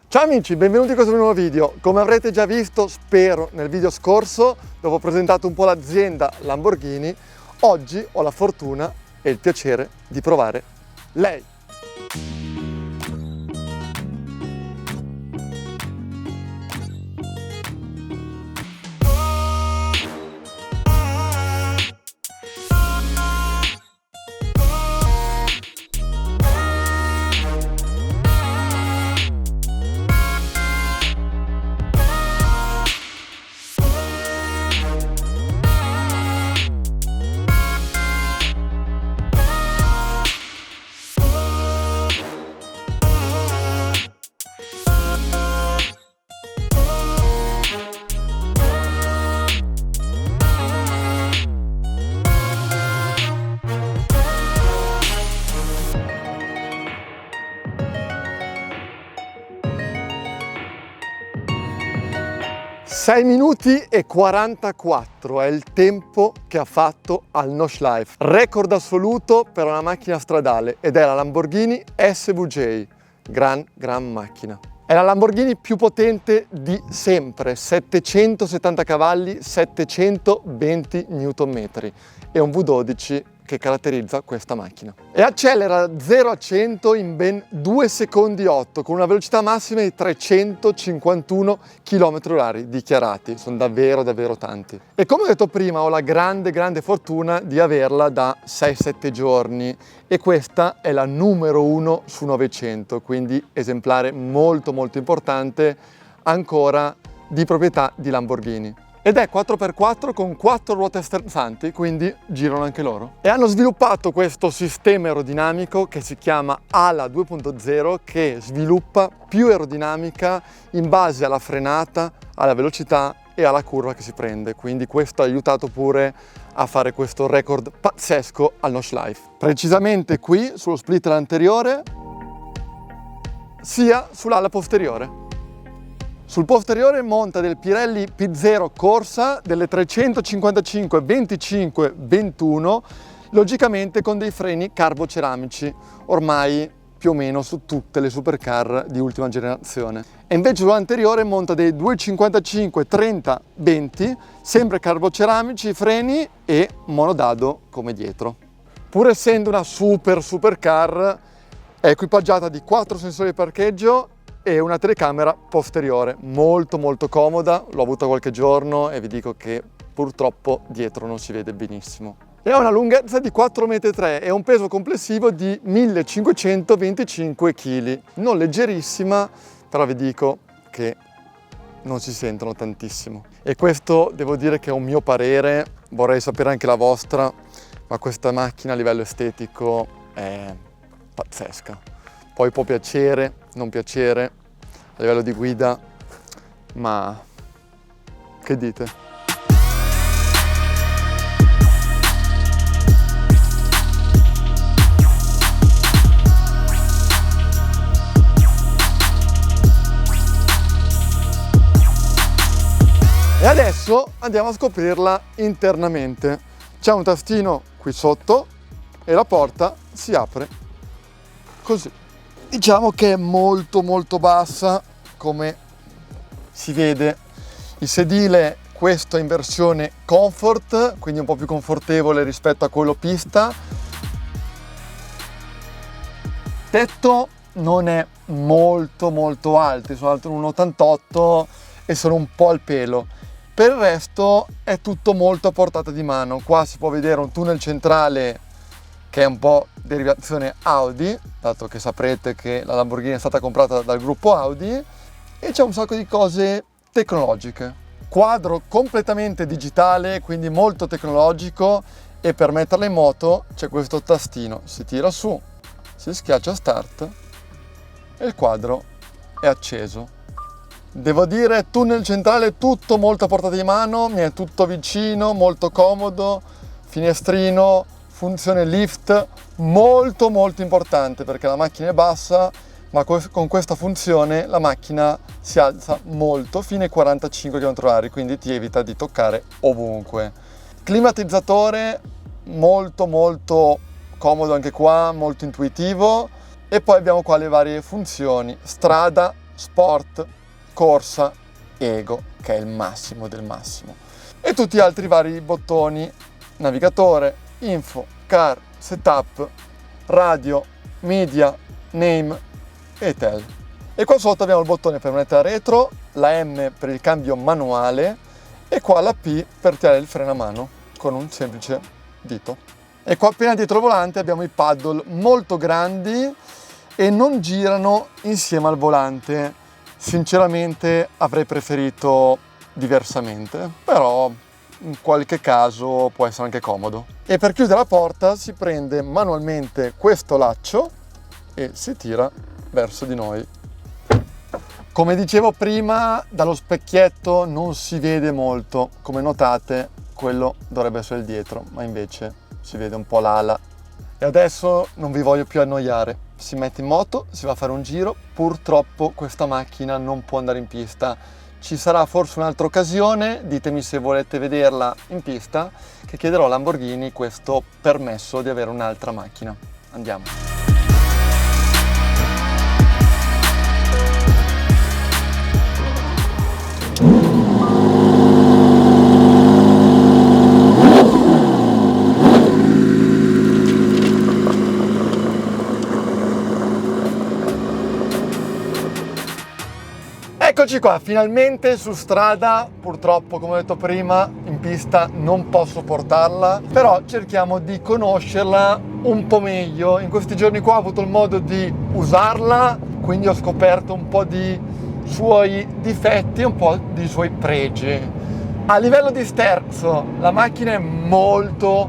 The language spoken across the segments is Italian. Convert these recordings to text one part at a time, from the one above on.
Ciao amici, benvenuti in questo nuovo video. Come avrete già visto, spero, nel video scorso, dove ho presentato un po' l'azienda Lamborghini, oggi ho la fortuna e il piacere di provare lei. Sei minuti e 44 è il tempo che ha fatto al Notch Life. Record assoluto per una macchina stradale ed è la Lamborghini SVJ. Gran macchina. È la Lamborghini più potente di sempre, 770 cavalli, 720 Nm e un V12 che caratterizza questa macchina. E accelera da 0 a 100 in ben 2 secondi 8 con una velocità massima di 351 km/h dichiarati. Sono davvero tanti. E come ho detto prima, ho la grande fortuna di averla da 6-7 giorni e questa è la numero 1 su 900, quindi esemplare molto importante ancora di proprietà di Lamborghini. Ed è 4x4 con 4 ruote sterzanti, quindi girano anche loro. E hanno sviluppato questo sistema aerodinamico che si chiama ALA 2.0 che sviluppa più aerodinamica in base alla frenata, alla velocità e alla curva che si prende. Quindi questo ha aiutato pure a fare questo record pazzesco al Notch Life. Precisamente qui sullo splitter anteriore sia sull'ala posteriore. Sul posteriore monta del Pirelli P0 Corsa delle 355 25 21, logicamente con dei freni carboceramici, ormai più o meno su tutte le supercar di ultima generazione. E invece sull'anteriore monta dei 255 30 20, sempre carboceramici, freni e monodado come dietro. Pur essendo una supercar, è equipaggiata di 4 sensori di parcheggio e una telecamera posteriore molto comoda. L'ho avuta qualche giorno e vi dico che purtroppo dietro non si vede benissimo. E ha una lunghezza di 4,3 m e un peso complessivo di 1525 kg. Non leggerissima, però vi dico che non si sentono tantissimo. E questo devo dire che è un mio parere, vorrei sapere anche la vostra, ma questa macchina a livello estetico è pazzesca. Poi può piacere, non piacere a livello di guida, ma che dite? E adesso andiamo a scoprirla internamente. C'è un tastino qui sotto e la porta si apre così. Diciamo che è molto bassa, come si vede. Il sedile, questo è in versione comfort, quindi un po' più confortevole rispetto a quello pista. Tetto non è molto alto, sono alto 1,88 e sono un po' al pelo. Per il resto è tutto molto a portata di mano. Qua si può vedere un tunnel centrale che è un po' derivazione Audi, dato che saprete che la Lamborghini è stata comprata dal gruppo Audi, e c'è un sacco di cose tecnologiche. Quadro completamente digitale, quindi molto tecnologico, e per metterla in moto c'è questo tastino, si tira su, si schiaccia start e il quadro è acceso. Devo dire, tunnel centrale tutto molto a portata di mano, mi è tutto vicino, molto comodo, finestrino, funzione lift molto importante perché la macchina è bassa, ma con questa funzione la macchina si alza molto fino ai 45 km/h, quindi ti evita di toccare ovunque. Climatizzatore molto comodo anche qua, molto intuitivo. E poi abbiamo qua le varie funzioni: strada, sport, corsa, ego, che è il massimo del massimo, e tutti gli altri vari bottoni: navigatore, info, car, setup, radio, media, name e tel. E qua sotto abbiamo il bottone per manetta retro, la M per il cambio manuale e qua la P per tirare il freno a mano con un semplice dito. E qua appena dietro il volante abbiamo i paddle molto grandi e non girano insieme al volante. Sinceramente avrei preferito diversamente, però in qualche caso può essere anche comodo. E per chiudere la porta si prende manualmente questo laccio e si tira verso di noi. Come dicevo prima, dallo specchietto non si vede molto, come notate quello dovrebbe essere il dietro, ma invece si vede un po' l'ala. E adesso non vi voglio più annoiare, si mette in moto, si va a fare un giro. Purtroppo questa macchina non può andare in pista, ci sarà forse un'altra occasione, ditemi se volete vederla in pista, che chiederò a Lamborghini questo permesso di avere un'altra macchina. Andiamo. Eccoci qua, finalmente su strada. Purtroppo, come ho detto prima, in pista non posso portarla, però cerchiamo di conoscerla un po' meglio. In questi giorni qua ho avuto il modo di usarla, quindi ho scoperto un po' di suoi difetti, un po' di suoi pregi. A livello di sterzo, la macchina è molto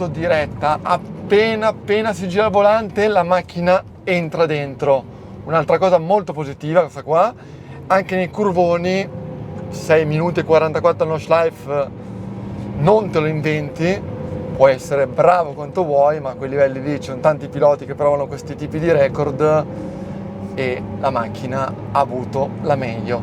diretta. Appena si gira il volante, la macchina entra dentro. Un'altra cosa molto positiva, questa qua, anche nei curvoni, 6 minuti e 44 al Notch Life non te lo inventi, puoi essere bravo quanto vuoi, ma a quei livelli lì ci sono tanti piloti che provano questi tipi di record e la macchina ha avuto la meglio.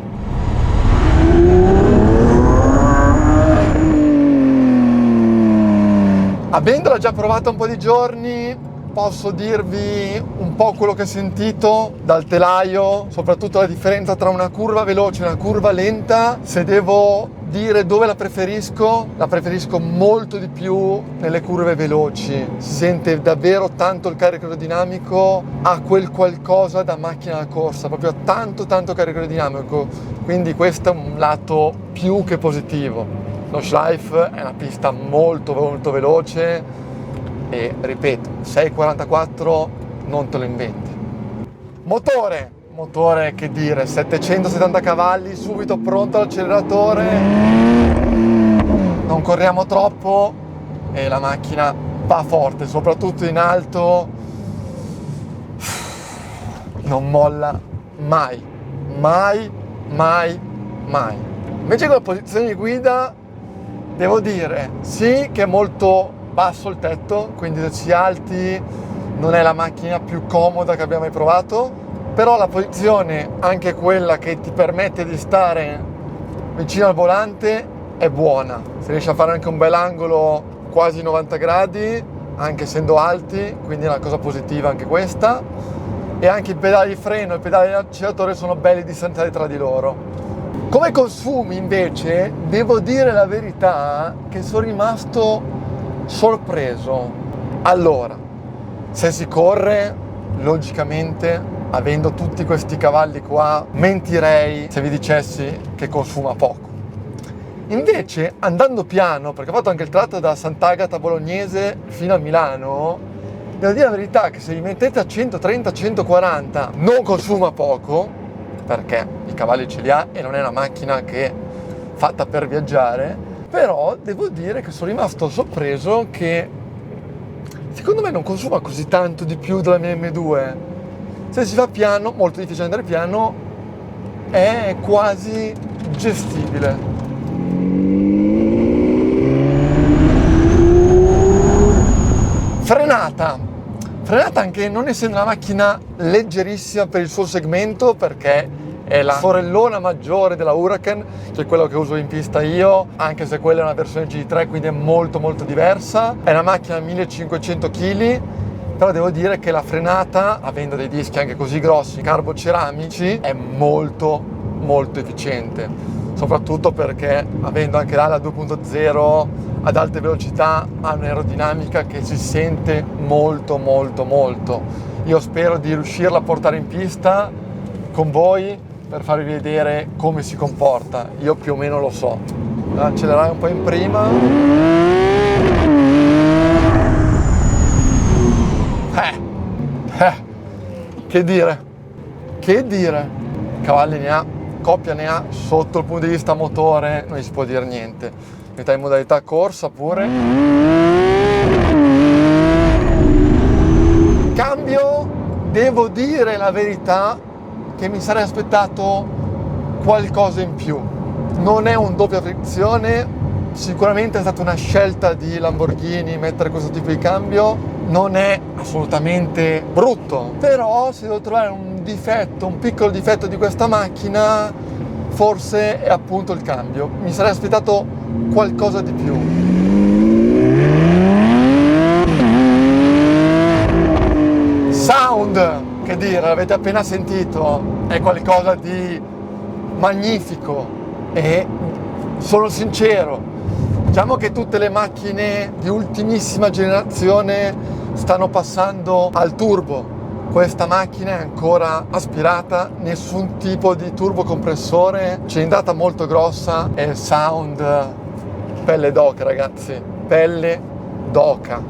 Avendola già provata un po' di giorni, posso dirvi un po' quello che ho sentito dal telaio, soprattutto la differenza tra una curva veloce e una curva lenta. Se devo dire dove la preferisco molto di più nelle curve veloci. Si sente davvero tanto il carico aerodinamico, ha quel qualcosa da macchina da corsa, proprio tanto carico aerodinamico, quindi questo è un lato più che positivo. Notch Life è una pista molto veloce e ripeto, 6,44 non te lo inventi. Motore che dire, 770 cavalli, subito pronto all'acceleratore, non corriamo troppo e la macchina va forte, soprattutto in alto, non molla mai. Invece con la posizione di guida devo dire sì che è molto basso il tetto, quindi se si alti non è la macchina più comoda che abbiamo mai provato, però la posizione, anche quella che ti permette di stare vicino al volante, è buona. Si riesce a fare anche un bel angolo quasi 90 gradi, anche essendo alti, quindi è una cosa positiva anche questa. E anche i pedali di freno e i pedali di acceleratore sono belli distanziati tra di loro. Come consumi invece, devo dire la verità che sono rimasto sorpreso. Allora, se si corre, logicamente, avendo tutti questi cavalli qua, mentirei se vi dicessi che consuma poco. Invece, andando piano, perché ho fatto anche il tratto da Sant'Agata Bolognese fino a Milano, devo dire la verità che se vi mettete a 130-140 non consuma poco, perché i cavalli ce li ha e non è una macchina che è fatta per viaggiare. Però devo dire che sono rimasto sorpreso che secondo me non consuma così tanto di più della mia M2. Se si va piano, molto difficile andare piano, è quasi gestibile. Frenata anche non essendo una macchina leggerissima per il suo segmento, perché è la sorellona maggiore della Huracan, cioè quello che uso in pista io, anche se quella è una versione GT3, quindi è molto diversa. È una macchina da 1500 kg, però devo dire che la frenata, avendo dei dischi anche così grossi, carboceramici, è molto molto efficiente, soprattutto perché avendo anche l'ala 2.0 ad alte velocità ha un'aerodinamica che si sente molto molto molto. Io spero di riuscirla a portare in pista con voi per farvi vedere come si comporta. Io più o meno lo so. Accelerare un po' in prima. Che dire? Che dire? Cavalli ne ha, coppia ne ha, sotto il punto di vista motore non si può dire niente. Metà in modalità corsa pure. Cambio, devo dire la verità che mi sarei aspettato qualcosa in più. Non è un doppia frizione, sicuramente è stata una scelta di Lamborghini mettere questo tipo di cambio. Non è assolutamente brutto, però se devo trovare un difetto, un piccolo difetto di questa macchina, forse è appunto il cambio. Mi sarei aspettato qualcosa di più. Sound, che dire, l'avete appena sentito, è qualcosa di magnifico e sono sincero. Diciamo che tutte le macchine di ultimissima generazione stanno passando al turbo. Questa macchina è ancora aspirata, nessun tipo di turbocompressore, cilindrata molto grossa e il sound pelle d'oca, ragazzi, pelle d'oca.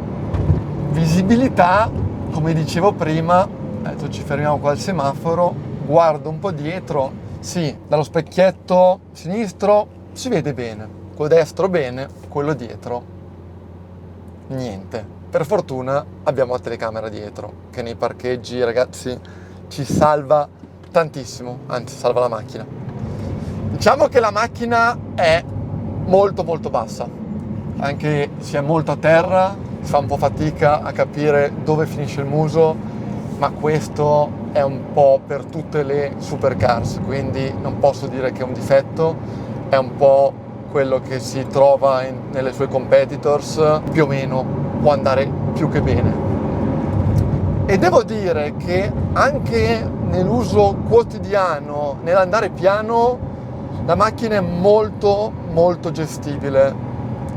Visibilità, come dicevo prima, adesso ci fermiamo qua al semaforo, guardo un po' dietro, sì, dallo specchietto sinistro si vede bene, quello destro bene, quello dietro niente. Per fortuna abbiamo la telecamera dietro, che nei parcheggi, ragazzi, ci salva tantissimo, anzi salva la macchina. Diciamo che la macchina è molto molto bassa, anche se è molto a terra, si fa un po' fatica a capire dove finisce il muso, ma questo è un po' per tutte le supercars, quindi non posso dire che è un difetto, è un po' quello che si trova nelle sue competitors, più o meno può andare più che bene. E devo dire che anche nell'uso quotidiano, nell'andare piano, la macchina è molto molto gestibile.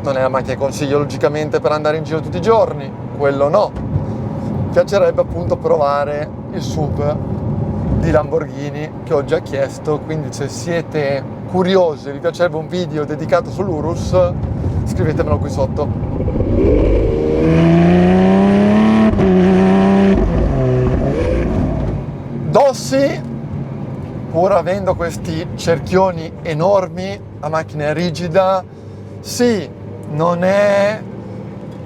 Non è la macchina che consiglio logicamente per andare in giro tutti i giorni, quello no. Mi piacerebbe appunto provare il SUV di Lamborghini che ho già chiesto, quindi se siete curiosi e vi piacerebbe un video dedicato sull'Urus, scrivetemelo qui sotto. Dossi, pur avendo questi cerchioni enormi, la macchina è rigida, sì, non è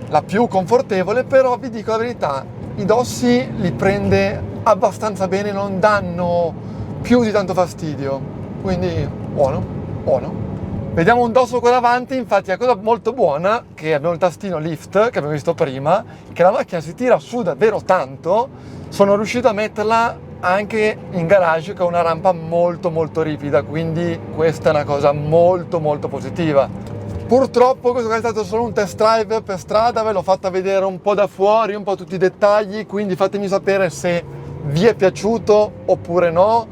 la più confortevole, però vi dico la verità, i dossi li prende abbastanza bene, non danno più di tanto fastidio, quindi buono, buono. Vediamo un dosso qua davanti, infatti la cosa molto buona, che abbiamo il tastino lift, che abbiamo visto prima, che la macchina si tira su davvero tanto, sono riuscito a metterla anche in garage che ha una rampa molto molto ripida, quindi questa è una cosa molto molto positiva. Purtroppo questo è stato solo un test drive per strada, ve l'ho fatta vedere un po' da fuori, un po' tutti i dettagli, quindi fatemi sapere se vi è piaciuto oppure no.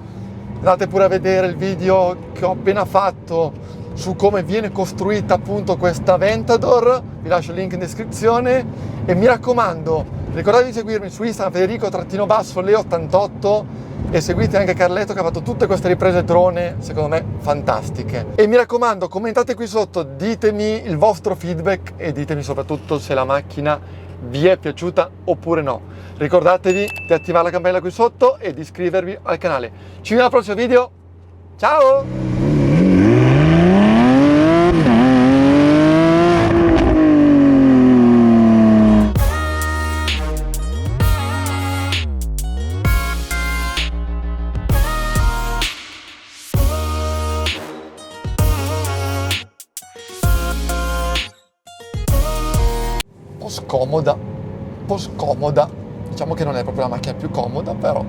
Andate pure a vedere il video che ho appena fatto su come viene costruita appunto questa Aventador, vi lascio il link in descrizione e mi raccomando, ricordate di seguirmi su Instagram Federico_Leo88 e seguite anche Carletto che ha fatto tutte queste riprese drone secondo me fantastiche. E mi raccomando, commentate qui sotto, ditemi il vostro feedback e ditemi soprattutto se la macchina vi è piaciuta oppure no. Ricordatevi di attivare la campanella qui sotto e di iscrivervi al canale. Ci vediamo al prossimo video, ciao! Un po' scomoda, diciamo che non è proprio la macchina più comoda, però